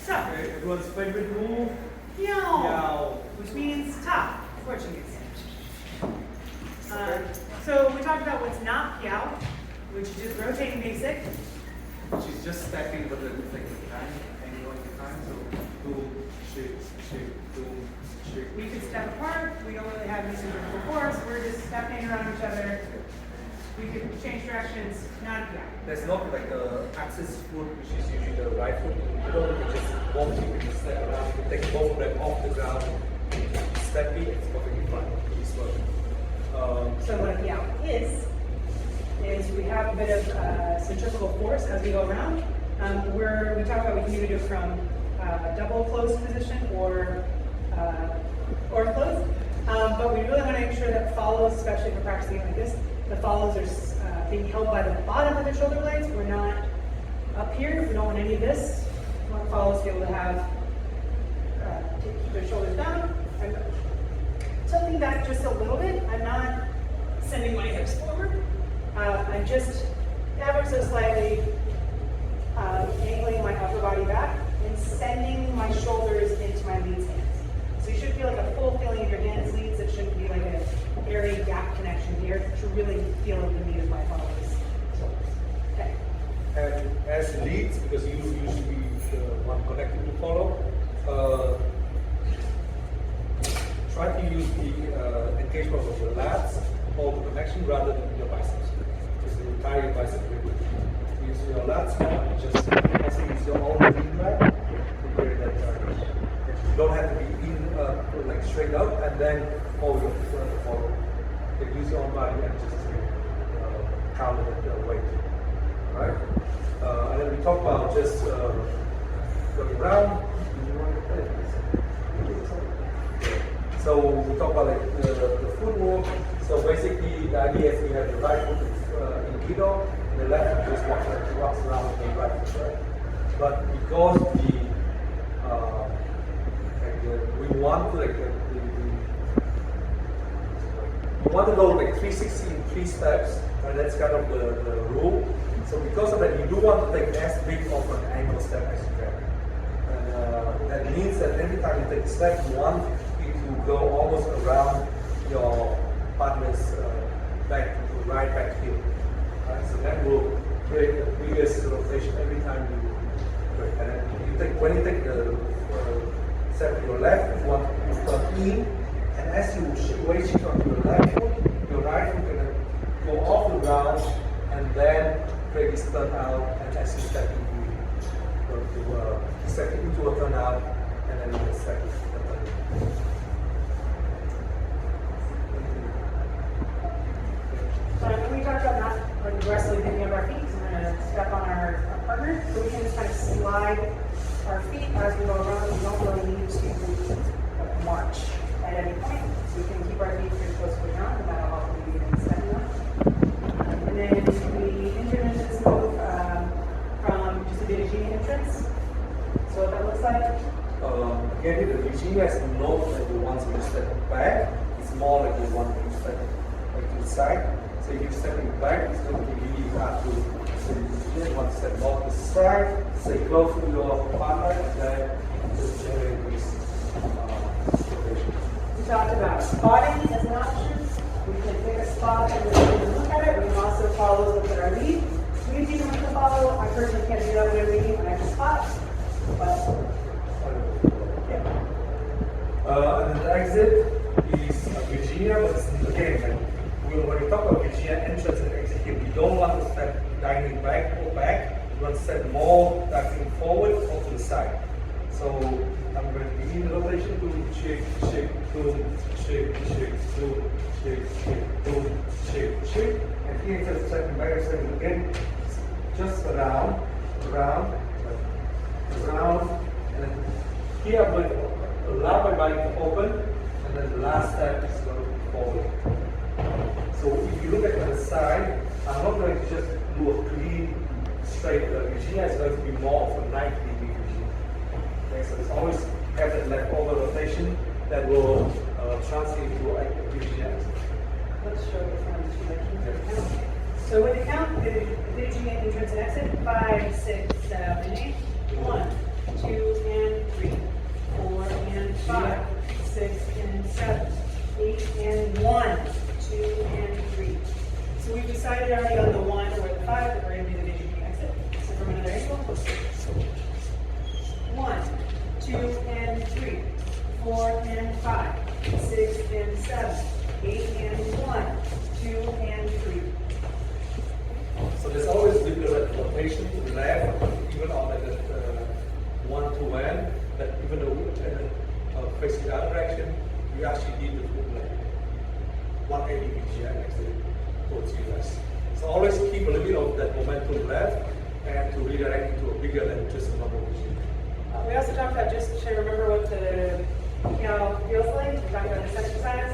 So, Okay, everyone's favorite move. yao, Yao. which means top, Portuguese. Okay. So we talked about what's not piao, which is just rotating basic. She's just stacking, but then it's like the time, angle the time. So boom, shake, boom, shake. We could step apart. We don't really have any centrifugal force. We're just stepping around each other. We could change directions, not piao. There's not like the axis foot, which is usually the right foot. You don't need to just walk, you can just step around. You can take both of them off the ground, step it, it's perfectly fine. It's working. So what a piao is we have a bit of centrifugal force as we go around. We talk about we can either do it from double closed position or closed. But we really want to make sure that follows, especially if we're practicing like this, the follows are being held by the bottom of the shoulder blades. We're not up here. We don't want any of this. We want follows to be able to have keep their shoulders down. I'm tilting back just a little bit. I'm not sending my hips forward. I'm just ever so slightly angling my upper body back and sending my shoulders into my leads hands. So you should feel like a full feeling of your hands leads. It shouldn't be like an airy gap connection here. You should really feel the meat of my follows. Okay. And as leads, because you usually be the one connected to follow, try to use the engagement of your lats or the connection rather than your biceps. Because you tie your biceps very quickly. Use your lats now and just also use your own lean back to create that target. You don't have to be in like straight up and then follow your follow. You can use your own body and just counter the weight. Right? And then we talk about just going around. So we talk about like the footwork. So basically, the idea is we have the right foot in guido, and the left foot just walks around with the right foot, right? But because we want to we want to go like 360 in 3 steps, and that's kind of the rule. So because of that, you do want to take as big of an angle step as you can. And that means that every time you take a step, you want it to go almost around your partner's back, right back heel. Right? So that will create the biggest rotation every time you break. And then when you take the step to your left, you want to turn in, and as you weight shift on your left foot, your right foot can go off the ground, and then create this turn out, and as you step into a turn out, and then you can step into a turn in. So when we talked about not aggressively picking up our feet, so we're going to step on our partner, so we can just kind of slide our feet as we go around. We don't really need to march at any point, so we can keep our feet pretty close to the ground, no matter how often we get stepping up. And then we enter into this move from just a Virginia entrance. So what that looks like. Again, the Virginia is not like the ones where you step back, it's more like the one where you step like to the side. So if you're stepping back, it's going to be really hard to. So you want to step more to the side, stay close to your partner, and then just generate this rotation. We talked about spotting as an option. We can pick a spot and then look at it. We can also follow, look at our lead. We can even look to follow. I personally can't do that when I'm leading, when I have a spot. But yeah. And the exit is Virginia, but it's, again, like, when we talk about Virginia entrance and exit here, we don't want to step diving back or back. We want to step more diving forward or to the side. So I'm going to begin the rotation to shake, shake, boom, shake, shake, boom, shake, shake, boom, shake, shake. And here instead of stepping back, I'm stepping again, just around, around, around, and then here I'm going to allow my body to open, and then the last step is going to be forward. So if you look at the side, I'm not going to just do a clean, straight Virginia, it's going to be more of a 90-degree Virginia. Okay, so it's always have that leftover rotation that will translate to a Virginia. Let's show it from the direction. So with the count, the Virginia entrance and exit, 5, 6, 7, 8. 1, 2, and decided already on the 1 or the 5 that we're going to do the VGB exit. So from another angle. 1, 2, and 3, 4, and 5, 6, and 7, 8, and 1, 2, and 3. So there's always a little bit of rotation to the left, even on the 1 to n, that even though we're facing the other direction, we actually need to put like 180 VGI exit towards US. So always keep a little bit of that momentum left and to redirect it to a bigger than just a normal VGI. We also talked about just to remember what the feels like. We talked about this exercise,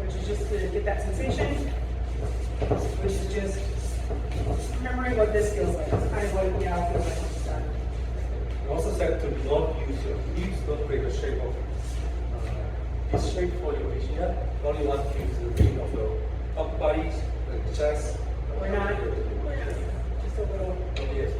which is just to get that sensation, which is just remembering what this feels like. It's kind of what feels like when it's done. We also said to not use your please don't create a shape of this shape for your VGI. Only one thing is the ring of the upper body, the chest. We're not. Just a little. Yes.